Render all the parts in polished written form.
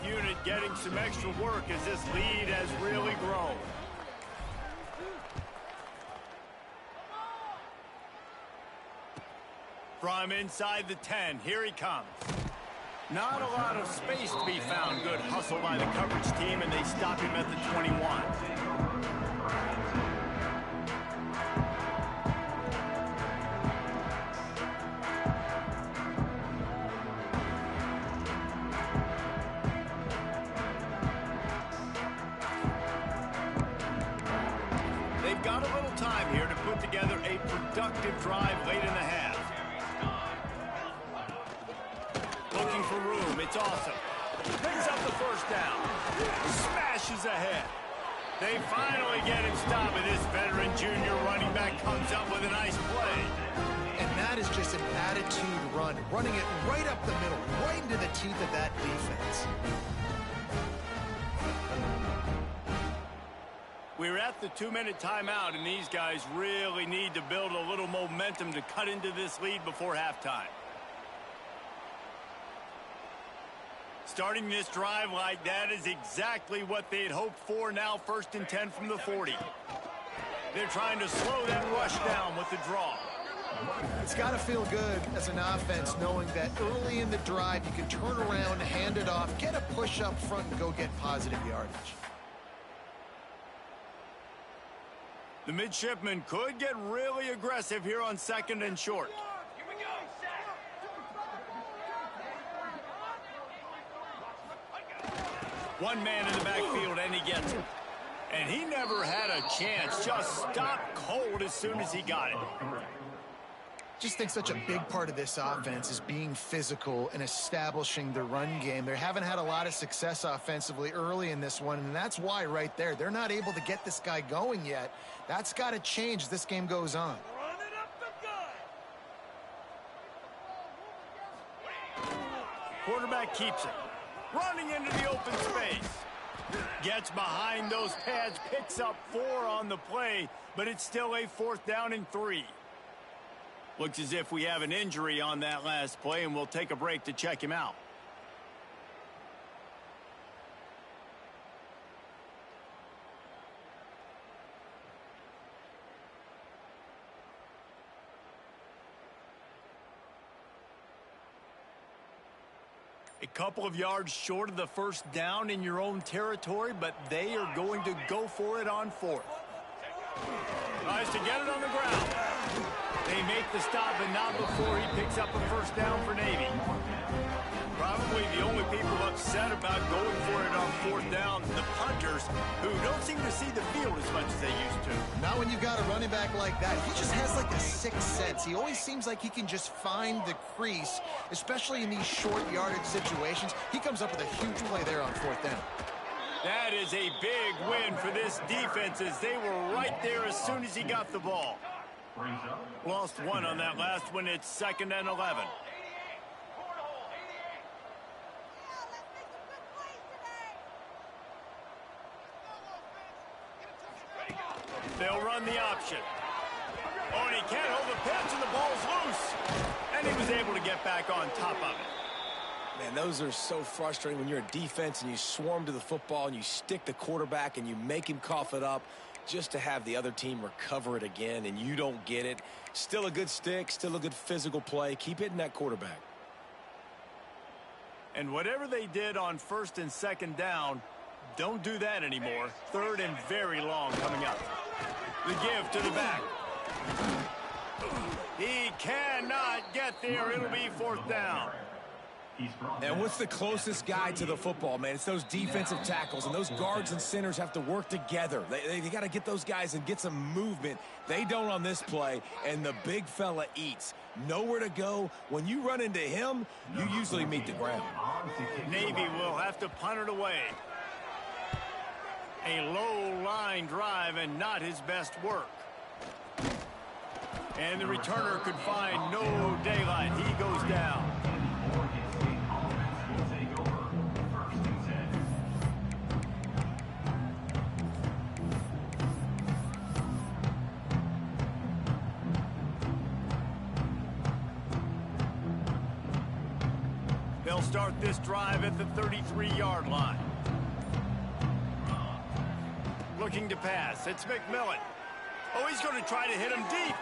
unit getting some extra work as this lead has really grown. From inside the 10, here he comes. Not a lot of space to be found. Good hustle by the coverage team, and they stop him at the 21. They've got a little time here to put together a productive drive late in the half. Looking for room, it's awesome. Picks up the first down. Smashes ahead. They finally get him stopped, and this veteran junior running back comes up with a nice play. And that is just an attitude run, running it right up the middle, right into the teeth of that defense. We're at the 2-minute timeout, and these guys really need to build a little momentum to cut into this lead before halftime. Starting this drive like that is exactly what they'd hoped for. Now 1st and 10 from the 40. They're trying to slow that rush down with the draw. It's got to feel good as an offense knowing that early in the drive you can turn around, hand it off, get a push up front, and go get positive yardage. The midshipmen could get really aggressive here on 2nd and short. One man in the backfield, and he gets it. And he never had a chance. Just stopped cold as soon as he got it. Just think such a big part of this offense is being physical and establishing the run game. They haven't had a lot of success offensively early in this one, and that's why right there, they're not able to get this guy going yet. That's got to change as this game goes on. Quarterback keeps it. Running into the open space. Gets behind those pads, picks up 4 on the play, but it's still a 4th down and 3. Looks as if we have an injury on that last play, and we'll take a break to check him out. A couple of yards short of the first down in your own territory, but they are going to go for it on 4th. Tries to get it on the ground. They make the stop, but not before he picks up a first down for Navy. Probably the only people upset about going for it on 4th down, the punters, who don't seem to see the field as much as they used to. Not when you've got a running back like that. He just has like a sixth sense. He always seems like he can just find the crease, especially in these short yardage situations. He comes up with a huge play there on 4th down. That is a big win for this defense, as they were right there as soon as he got the ball. Lost 1 on that last one. It's 2nd and 11. They'll run the option. Oh, and he can't hold the pitch, and the ball's loose. And he was able to get back on top of it. Man, those are so frustrating when you're a defense and you swarm to the football and you stick the quarterback and you make him cough it up just to have the other team recover it again and you don't get it. Still a good stick, still a good physical play. Keep hitting that quarterback. And whatever they did on 1st and 2nd down, don't do that anymore. 3rd and very long coming up. The give to the back. He cannot get there. It'll be 4th down. And what's the closest guy to the football, man? It's those defensive tackles, and those guards and centers have to work together. They got to get those guys and get some movement. They don't on this play, and the big fella eats. Nowhere to go. When you run into him, you usually meet the ground. Navy will have to punt it away. A low line drive and not his best work. And the returner could find no daylight. He goes down. They'll They'll start this drive at the 33-yard line. Looking to pass. It's McMillan. Oh, he's going to try to hit him deep.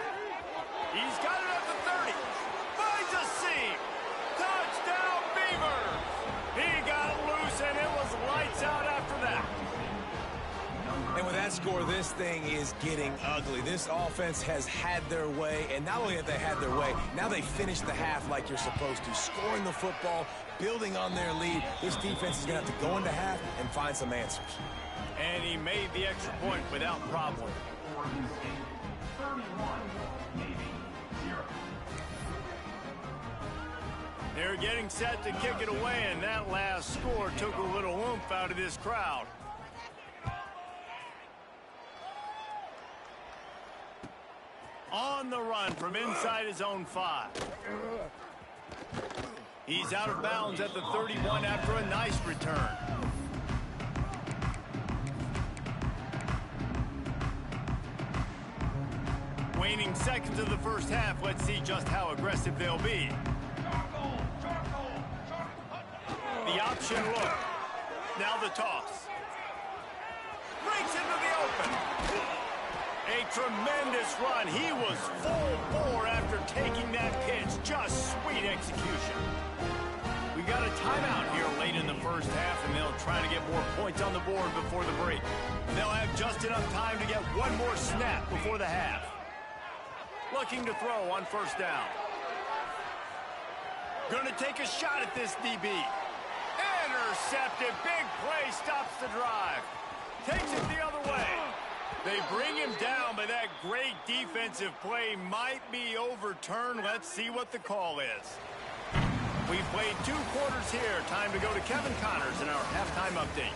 He's got it at the 30. Finds a seam. Touchdown, Beavers! He got loose, and it was lights out after that. And with that score, this thing is getting ugly. This offense has had their way, and not only have they had their way, now they finish the half like you're supposed to, scoring the football, building on their lead. This defense is going to have to go into half and find some answers. And he made the extra point without problem. They're getting set to kick it away, and that last score took a little oomph out of this crowd. On the run from inside his own 5. He's out of bounds at the 31 after a nice return. Waning seconds of the first half. Let's see just how aggressive they'll be. The option look. Now the toss. Breaks into the open. A tremendous run. He was full bore after taking that pitch. Just sweet execution. We got a timeout here late in the first half, and they'll try to get more points on the board before the break. They'll have just enough time to get one more snap before the half. Looking to throw on first down. Going to take a shot at this DB. Intercepted. Big play stops the drive. Takes it the other way. They bring him down, but that great defensive play might be overturned. Let's see what the call is. We've played 2 quarters here. Time to go to Kevin Connors in our halftime update.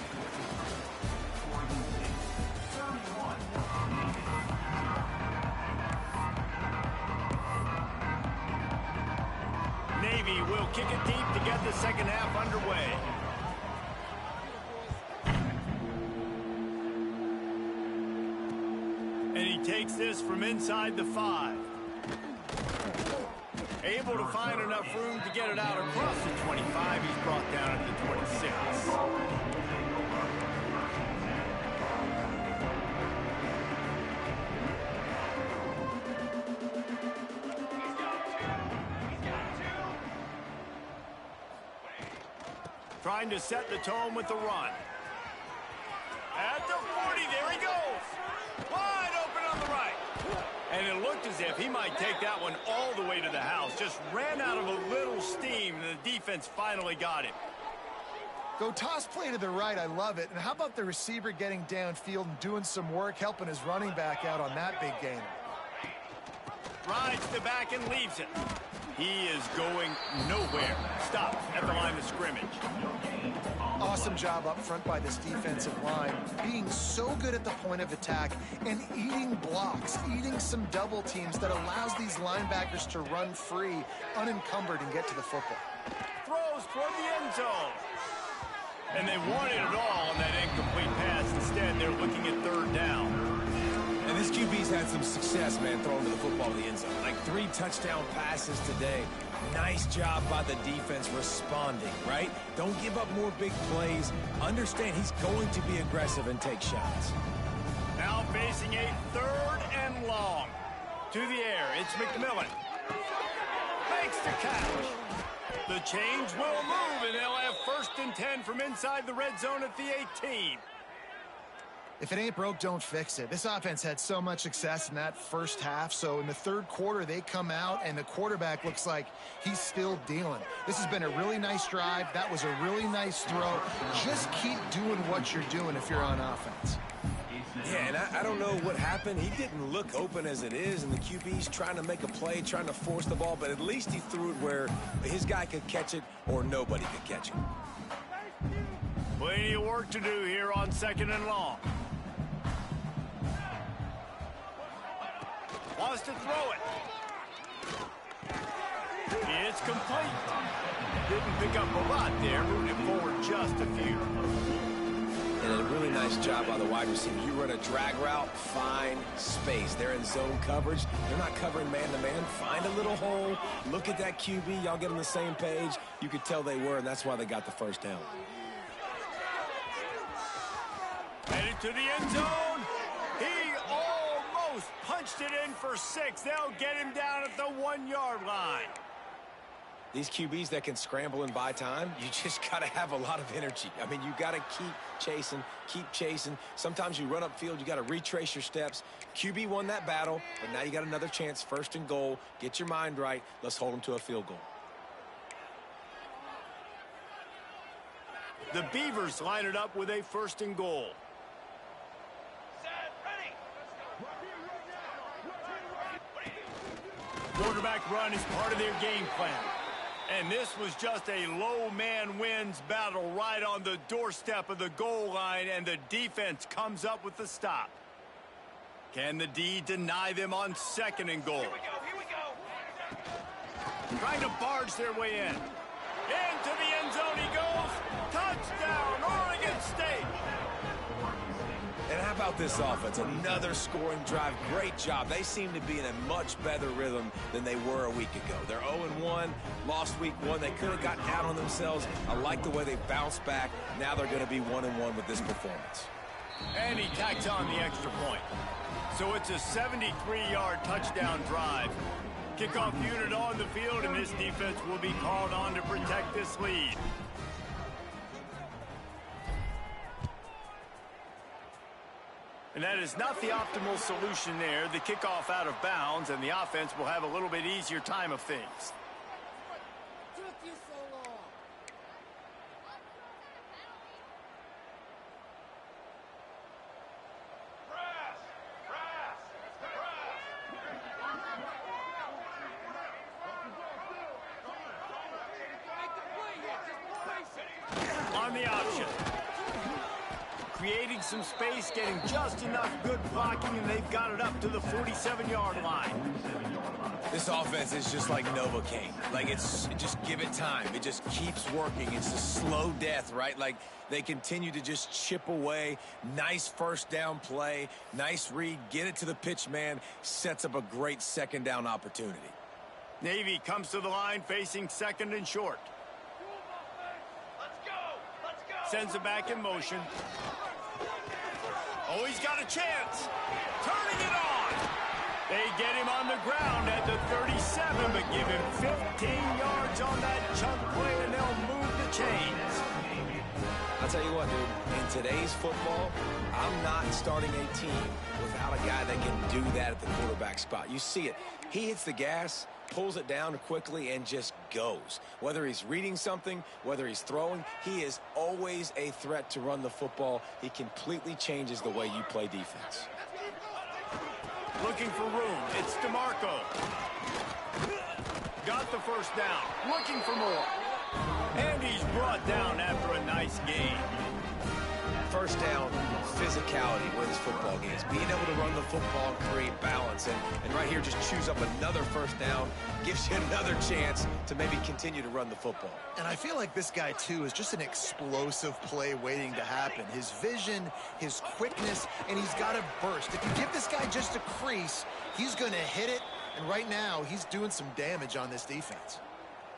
Navy will kick it deep to get the second half underway. And he takes this from inside the 5. Able to find enough room to get it out across the 25. He's brought down at the 26. Trying to set the tone with the run. At the 40, there he goes. Wide open on the right. And it looked as if he might take that one all the way to the house. Just ran out of a little steam, and the defense finally got him. Go toss play to the right. I love it. And how about the receiver getting downfield and doing some work, helping his running back out on that big gain? Rides the back and leaves it. He is going nowhere. Stops at the line of scrimmage. Awesome job up front by this defensive line, being so good at the point of attack and eating blocks, eating some double teams that allows these linebackers to run free, unencumbered, and get to the football. Throws toward the end zone. And they wanted it all on that incomplete pass. Instead, they're looking at third down. And this QB's had some success, man, throwing to the football in the end zone. Like 3 touchdown passes today. Nice job by the defense responding, right? Don't give up more big plays. Understand he's going to be aggressive and take shots. Now facing a 3rd and long. To the air, it's McMillan. Makes the catch. The change will move, and they'll have 1st and 10 from inside the red zone at the 18. If it ain't broke, don't fix it. This offense had so much success in that first half, so in the 3rd quarter, they come out, and the quarterback looks like he's still dealing. This has been a really nice drive. That was a really nice throw. Just keep doing what you're doing if you're on offense. Yeah, and I don't know what happened. He didn't look open as it is, and the QB's trying to make a play, trying to force the ball, but at least he threw it where his guy could catch it or nobody could catch it. Plenty of work to do here on 2nd and long. Wants to throw it. It's complete. Didn't pick up a lot there. Moved it forward just a few. And a really nice job by the wide receiver. You run a drag route, find space. They're in zone coverage. They're not covering man-to-man. Find a little hole. Look at that QB. Y'all get on the same page. You could tell they were, and that's why they got the first down. Headed to the end zone. He almost punched it in for 6. They'll get him down at the 1-yard line. These QBs that can scramble and buy time, you just got to have a lot of energy. I mean, you got to keep chasing. Sometimes you run upfield, you got to retrace your steps. QB won that battle, but now you got another chance, 1st and goal. Get your mind right. Let's hold them to a field goal. The Beavers line it up with a 1st and goal. Quarterback run is part of their game plan. And this was just a low man wins battle right on the doorstep of the goal line, and the defense comes up with the stop. Can the D deny them on 2nd and goal? Here we go. Trying to barge their way in. Into the end zone he goes. Touchdown, Oregon State. And how about this offense? Another scoring drive. Great job. They seem to be in a much better rhythm than they were a week ago. They're 0-1, lost week 1. They could have gotten out on themselves. I like the way they bounced back. Now they're going to be 1-1 with this performance. And he tacks on the extra point. So it's a 73-yard touchdown drive. Kickoff unit on the field, and this defense will be called on to protect this lead. And that is not the optimal solution there. The kickoff out of bounds, and the offense will have a little bit easier time of things. On the option. Creating some space, getting just enough good blocking, and they've got it up to the 47-yard line. This offense is just like Novocaine. Like, just give it time. It just keeps working. It's a slow death, right? Like, they continue to just chip away. Nice 1st down play. Nice read. Get it to the pitch man. Sets up a great 2nd down opportunity. Navy comes to the line facing 2nd and short. Sends it back in motion. Oh, he's got a chance. Turning it on. They get him on the ground at the 37, but give him 15 yards on that chunk play, and they'll move the chains. I'll tell you what, dude. In today's football, I'm not starting a team without a guy that can do that at the quarterback spot. You see it. He hits the gas, pulls it down quickly, and just goes. Whether he's reading something, whether he's throwing, he is always a threat to run the football. He completely changes the way you play defense. Looking for room. It's DeMarco. Got the 1st down. Looking for more. And he's brought down after a nice gain. 1st down, physicality wins football games. Being able to run the football and create balance. And right here, just choose up another 1st down. Gives you another chance to maybe continue to run the football. And I feel like this guy, too, is just an explosive play waiting to happen. His vision, his quickness, and he's got a burst. If you give this guy just a crease, he's going to hit it. And right now, he's doing some damage on this defense.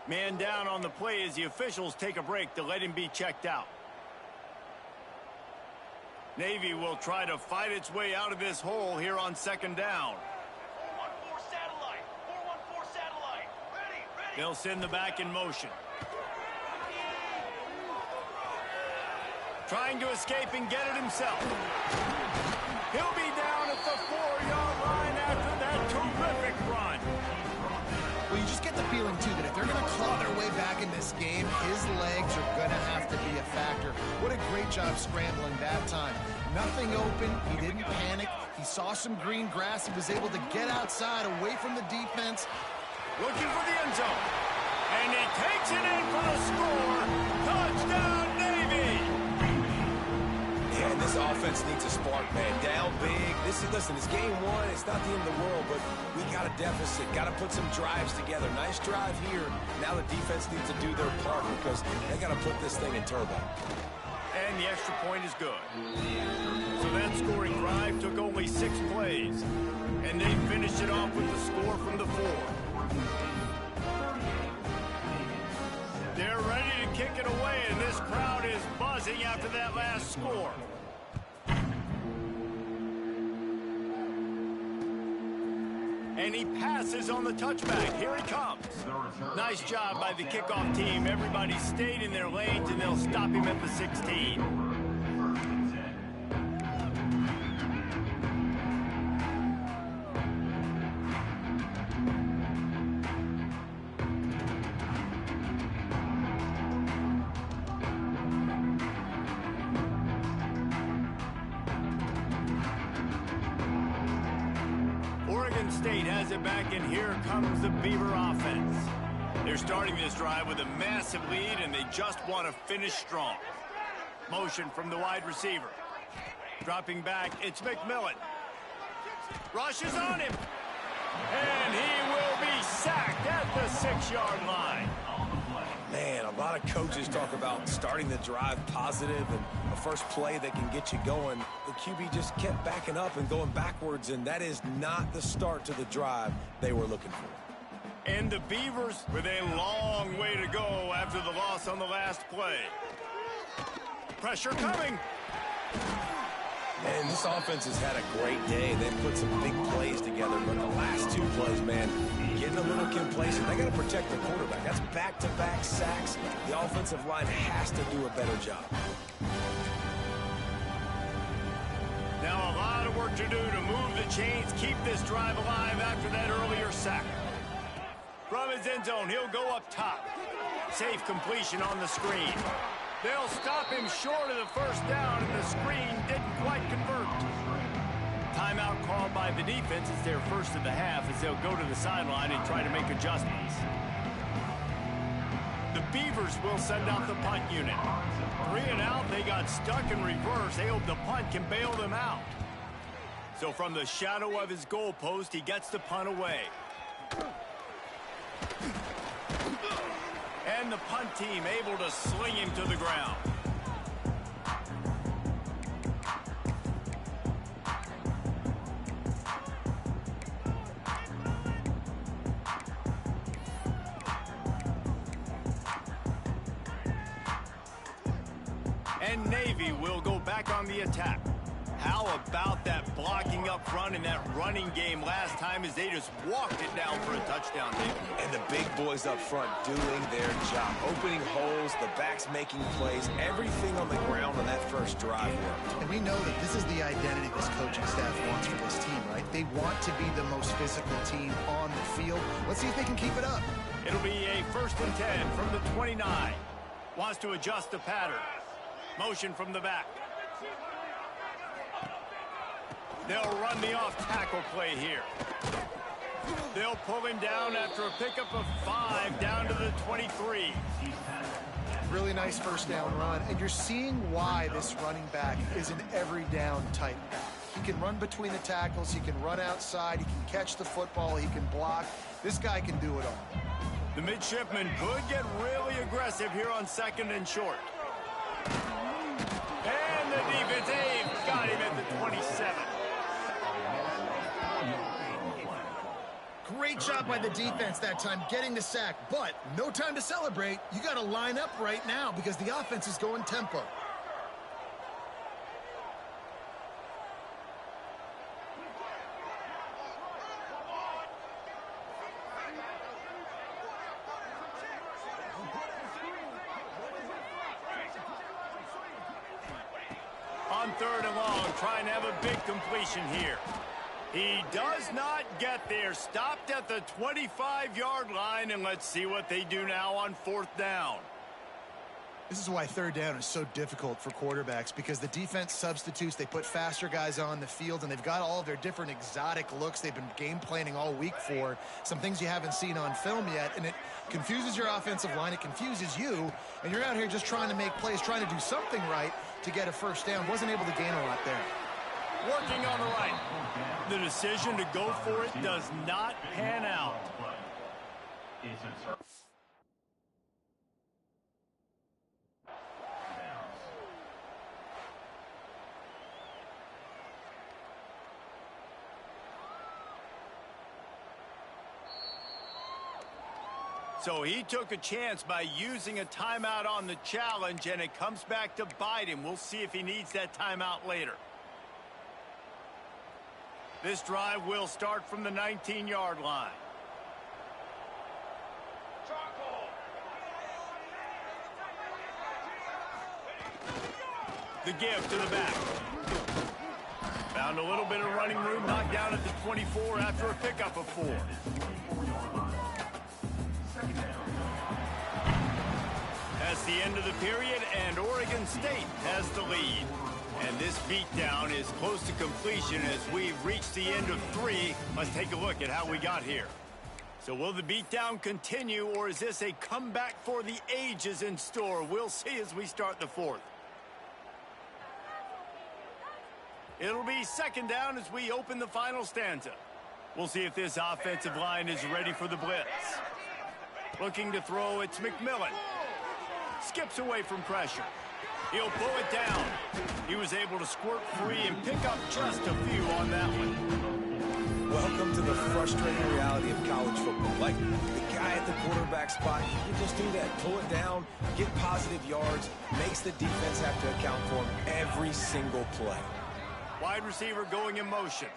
Man down on the play as the officials take a break to let him be checked out. Navy will try to fight its way out of this hole here on 2nd down. 4-1-4 satellite. 4-1-4 satellite. Ready. They'll send the back in motion. Trying to escape and get it himself. He'll be down at the 4-yard line after that terrific run. Well, you just get the feeling, too, that if they're going to claw their way back in this game, his legs are going to have to be a factor. What a great job scrambling that time. Nothing open. He didn't panic. He saw some green grass. He was able to get outside, away from the defense. Looking for the end zone. And he takes it in for the score. Touchdown, Navy! Yeah, and this offense needs a spark, man. Down big. Listen, it's game 1. It's not the end of the world, but we got a deficit. Got to put some drives together. Nice drive here. Now the defense needs to do their part because they got to put this thing in turbo. And the extra extra point is good. So that scoring drive took only 6 plays, and they finished it off with the score from the 4. They're ready to kick it away, and this crowd is buzzing after that last score. And he passes on the touchback. Here he comes. Nice job by the kickoff team. Everybody stayed in their lanes, and they'll stop him at the 16. State has it back, and here comes the Beaver offense. They're starting this drive with a massive lead, and they just want to finish strong. Motion from the wide receiver. Dropping back, it's McMillan. Rushes on him. And he will be sacked at the 6-yard line. Man, a lot of coaches talk about starting the drive positive and a first play that can get you going. The QB just kept backing up and going backwards, and that is not the start to the drive they were looking for. And the Beavers with a long way to go after the loss on the last play. Pressure coming. Man, this offense has had a great day. They've put some big plays together, but the last 2 plays, man, getting a little complacent. They got to protect the quarterback. That's back-to-back sacks. The offensive line has to do a better job. Now a lot of work to do to move the chains, keep this drive alive after that earlier sack. From his end zone, he'll go up top. Safe completion on the screen. They'll stop him short of the first down, and the screen didn't quite convert. Timeout called by the defense. It's their first of the half as they'll go to the sideline and try to make adjustments. The Beavers will send out the punt unit. 3 and out, they got stuck in reverse. They hope the punt can bail them out. So from the shadow of his goalpost, he gets the punt away. And the punt team able to sling him to the ground. And Navy will go back on the attack. How about that blocking up front and that running game last time as they just walked it down for a touchdown, Navy? And the big boys up front doing their job. Opening holes, the backs making plays, everything on the ground on that first drive worked. And we know that this is the identity this coaching staff wants for this team, right? They want to be the most physical team on the field. Let's see if they can keep it up. It'll be a 1st and 10 from the 29. Wants to adjust the pattern. Motion from the back. They'll run the off-tackle play here. They'll pull him down after a pickup of 5 down to the 23. Really nice first down run, and you're seeing why this running back is an every down type back. He can run between the tackles, he can run outside, he can catch the football, he can block. This guy can do it all. The midshipman could get really aggressive here on 2nd and short. And the defense got him at the 27. Great job by the defense that time getting the sack, but no time to celebrate. You got to line up right now because the offense is going tempo. On 3rd and long, trying to have a big completion here. He does not get there. Stopped at the 25-yard line, and let's see what they do now on 4th down. This is why 3rd down is so difficult for quarterbacks, because the defense substitutes. They put faster guys on the field, and they've got all of their different exotic looks they've been game planning all week for, some things you haven't seen on film yet, and it confuses your offensive line. It confuses you, and you're out here just trying to make plays, trying to do something right to get a first down. Wasn't able to gain a lot there. Working on the right. The decision to go for it does not pan out. So he took a chance by using a timeout on the challenge, and it comes back to bite him. We'll see if he needs that timeout later. This drive will start from the 19-yard line. The give to the back. Found a little bit of running room, knocked down at the 24 after a pickup of 4. That's the end of the period, and Oregon State has the lead. And this beatdown is close to completion as we've reached the end of 3. Let's take a look at how we got here. So will the beatdown continue, or is this a comeback for the ages in store? We'll see as we start the 4th. It'll be 2nd down as we open the final stanza. We'll see if this offensive line is ready for the blitz. Looking to throw, it's McMillan. Skips away from pressure. He'll pull it down. He was able to squirt free and pick up just a few on that one. Welcome to the frustrating reality of college football. Like the guy at the quarterback spot, you can just do that. Pull it down, get positive yards, makes the defense have to account for him every single play. Wide receiver going in motion.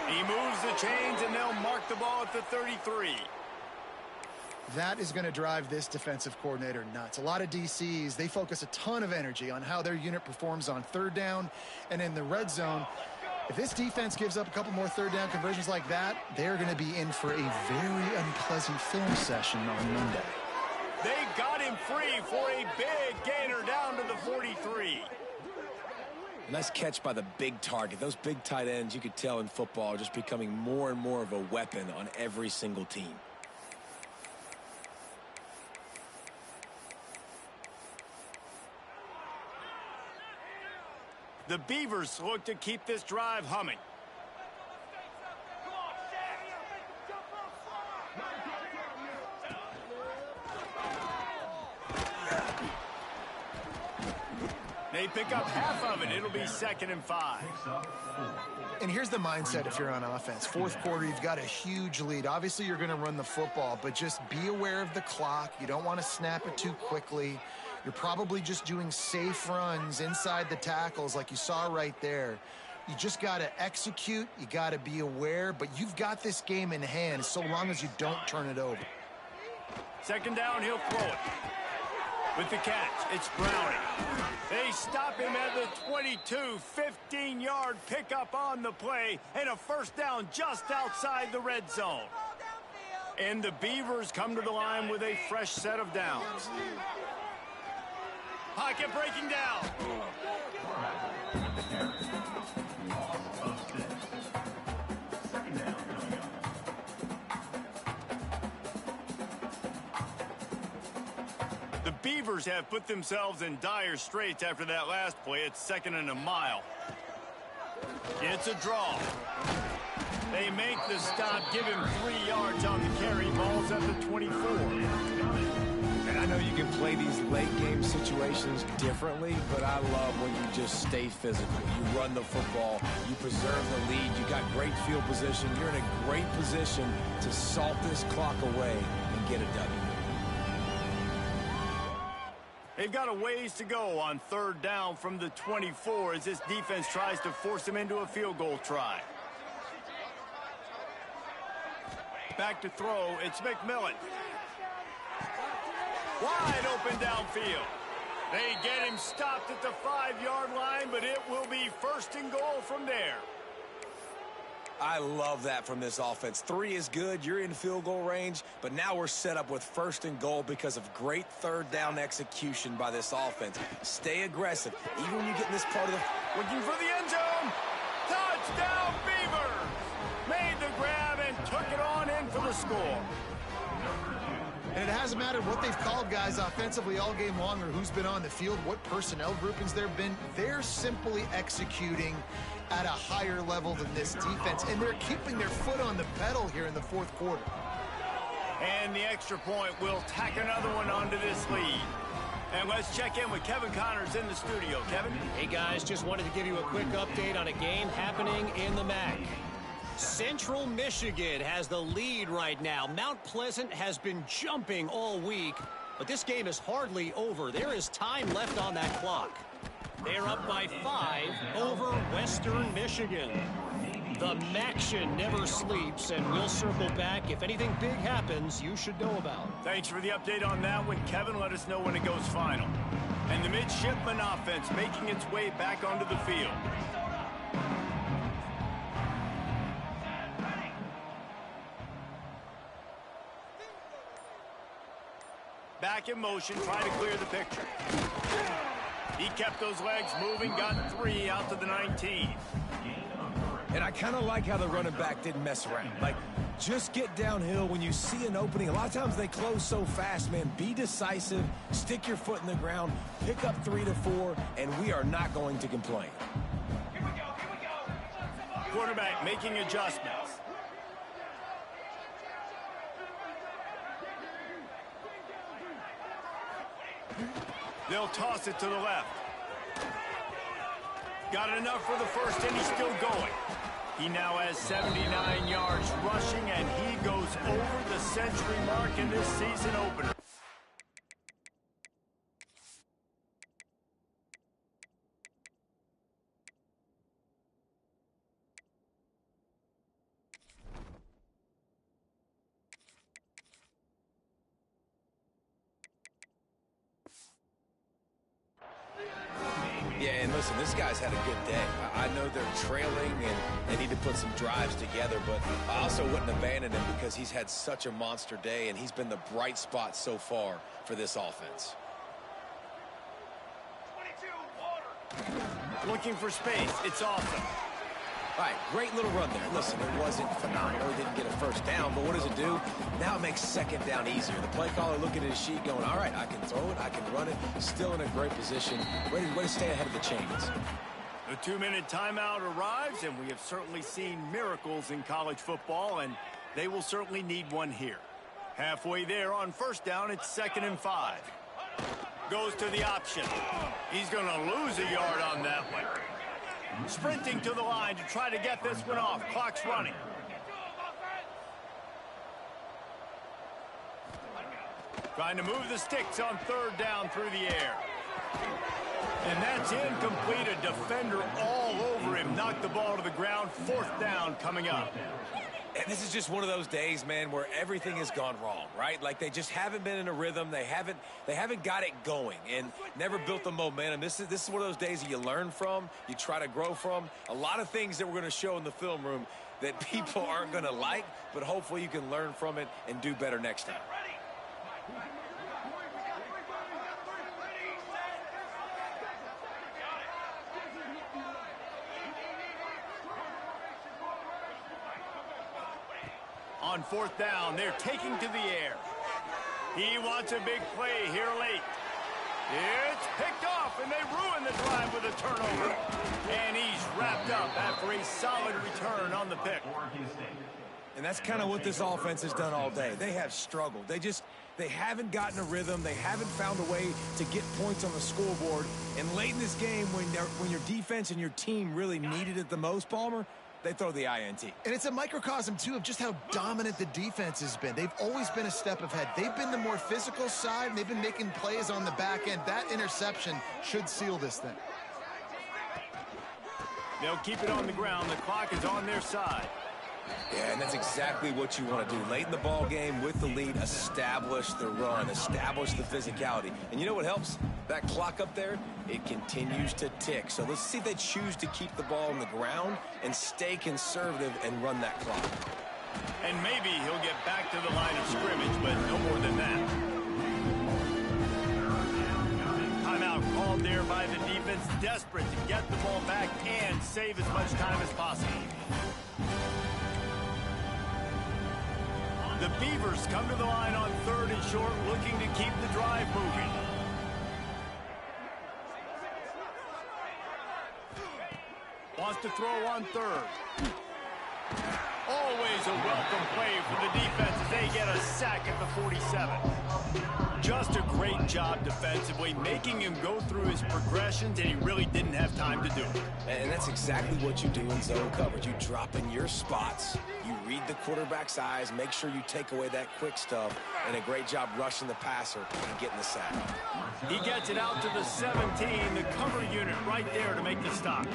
He moves the chains, and they'll mark the ball at the 33. That is going to drive this defensive coordinator nuts. A lot of DCs, they focus a ton of energy on how their unit performs on 3rd down and in the red zone. If this defense gives up a couple more 3rd down conversions like that, they're going to be in for a very unpleasant film session on Monday. They got him free for a big gainer down to the 43. Nice catch by the big target. Those big tight ends, you could tell in football, are just becoming more and more of a weapon on every single team. The Beavers look to keep this drive humming. They pick up half of it. It'll be 2nd and 5. And here's the mindset if you're on offense. 4th quarter, you've got a huge lead. Obviously, you're going to run the football, but just be aware of the clock. You don't want to snap it too quickly. You're probably just doing safe runs inside the tackles like you saw right there. You just got to execute. You got to be aware, but you've got this game in hand so long as you don't turn it over. 2nd down, he'll throw it. With the catch, it's Browning. They stop him at the 22, 15-yard pickup on the play, and a 1st down just outside the red zone. And the Beavers come to the line with a fresh set of downs. Pocket breaking down. The Beavers have put themselves in dire straits after that last play. It's 2nd and a mile. It's a draw. They make the stop, give him 3 yards on the carry. Ball's at the 24. And I know you can play these late game situations differently, but I love when you just stay physical. You run the football, you preserve the lead, you got great field position, you're in a great position to salt this clock away and get a W. They've got a ways to go on 3rd down from the 24 as this defense tries to force them into a field goal try. Back to throw, it's McMillan. Wide open downfield. They get him stopped at the 5-yard line, but it will be 1st and goal from there. I love that from this offense. 3 is good. You're in field goal range, but now we're set up with 1st and goal because of great 3rd down execution by this offense. Stay aggressive, even when you get in this part of the... Looking for the end zone. Touchdown, Beavers! Made the grab and took it on in for the score. And it hasn't mattered what they've called guys offensively all game long or who's been on the field, what personnel groupings there have been. They're simply executing at a higher level than this defense, and they're keeping their foot on the pedal here in the 4th quarter. And the extra point will tack another one onto this lead. And let's check in with Kevin Connors in the studio. Kevin? Hey, guys, just wanted to give you a quick update on a game happening in the MAC. Central Michigan has the lead right now. Mount Pleasant has been jumping all week, but this game is hardly over. There is time left on that clock. They're up by 5 over Western Michigan. The Maction never sleeps, and we'll circle back. If anything big happens, you should know about. Thanks for the update on that one, Kevin. Let us know when it goes final. And the midshipman offense making its way back onto the field. Back in motion, trying to clear the picture. He kept those legs moving, got 3 out to the 19. And I kind of like how the running back didn't mess around. Like, just get downhill when you see an opening. A lot of times they close so fast, man. Be decisive, stick your foot in the ground, pick up 3 to 4, and we are not going to complain. Here we go. Quarterback making adjustments. They'll toss it to the left. Got it enough for the first, and he's still going. He now has 79 yards rushing, and he goes over the century mark in this season opener. Yeah, and listen, this guy's had a good day. I know they're trailing and they need to put some drives together, but I also wouldn't abandon him because he's had such a monster day, and he's been the bright spot so far for this offense. 22, looking for space. It's awesome. All right, great little run there. Listen, it wasn't phenomenal. He didn't get a first down, but what does it do? Now it makes second down easier. The play caller looking at his sheet going, all right, I can throw it, I can run it, still in a great position, ready to stay ahead of the chains. The 2-minute timeout arrives, and we have certainly seen miracles in college football, and they will certainly need one here. Halfway there on first down, it's 2nd and 5. Goes to the option. He's going to lose a yard on that one. Sprinting to the line to try to get this one off. Clock's running. Trying to move the sticks on 3rd down through the air. And that's incomplete. A defender all over him. Knocked the ball to the ground. 4th down coming up. And this is just one of those days, man, where everything has gone wrong, right? Like they just haven't been in a rhythm. They haven't got it going and never built the momentum. This is one of those days that you learn from, you try to grow from. A lot of things that we're going to show in the film room that people aren't going to like, but hopefully you can learn from it and do better next time. On 4th down, they're taking to the air. He wants a big play here late. It's picked off, and they ruin the drive with a turnover. And he's wrapped up after a solid return on the pick. And that's kind of what this offense has done all day. They have struggled. They haven't gotten a rhythm. They haven't found a way to get points on the scoreboard. And late in this game, when your defense and your team really needed it the most, Palmer, they throw the INT. And it's a microcosm, too, of just how dominant the defense has been. They've always been a step ahead. They've been the more physical side, and they've been making plays on the back end. That interception should seal this thing. They'll keep it on the ground. The clock is on their side. Yeah, and that's exactly what you want to do. Late in the ball game with the lead, establish the run, establish the physicality. And you know what helps? That clock up there, it continues to tick. So let's see if they choose to keep the ball on the ground and stay conservative and run that clock. And maybe he'll get back to the line of scrimmage, but no more than that. Timeout called there by the defense, desperate to get the ball back and save as much time as possible. The Beavers come to the line on 3rd and short, looking to keep the drive moving. Wants to throw on 3rd. Always a welcome play for the defense as they get a sack at the 47. Just a great job defensively, making him go through his progressions, and he really didn't have time to do it. And that's exactly what you do in zone coverage. You drop in your spots, you read the quarterback's eyes, make sure you take away that quick stuff, and a great job rushing the passer and getting the sack. He gets it out to the 17, the cover unit right there to make the stop.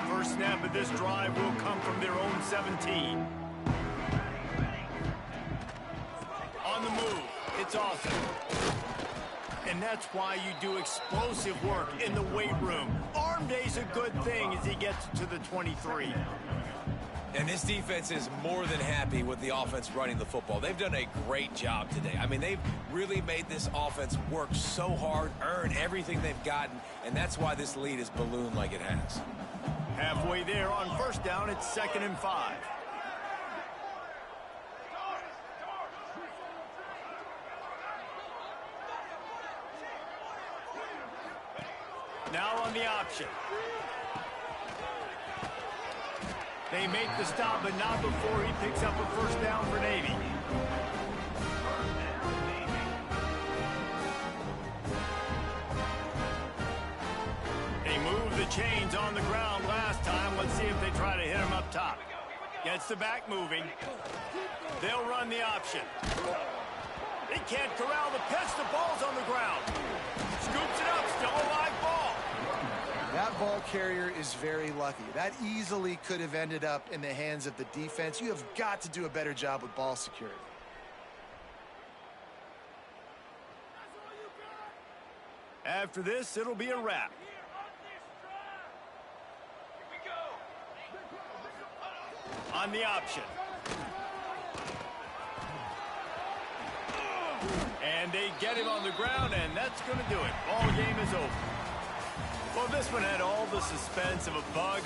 First snap of this drive will come from their own 17. On the move, it's awesome. And that's why you do explosive work in the weight room. Arm day's a good thing as he gets to the 23. And this defense is more than happy with the offense running the football. They've done a great job today. I mean, they've really made this offense work so hard, earn everything they've gotten, and that's why this lead is ballooned like it has. Halfway there on first down, it's 2nd and 5. Now on the option. They make the stop, but not before he picks up a first down for Navy. They moved the chains on the ground last time. Let's see if they try to hit him up top. Gets the back moving. They'll run the option. They can't corral the pitch. The ball's on the ground. Scoops it up. Still a live ball. That ball carrier is very lucky. That easily could have ended up in the hands of the defense. You have got to do a better job with ball security. After this, it'll be a wrap. On the option. And they get him on the ground, and that's going to do it. Ball game is over. Well, this one had all the suspense of a bug.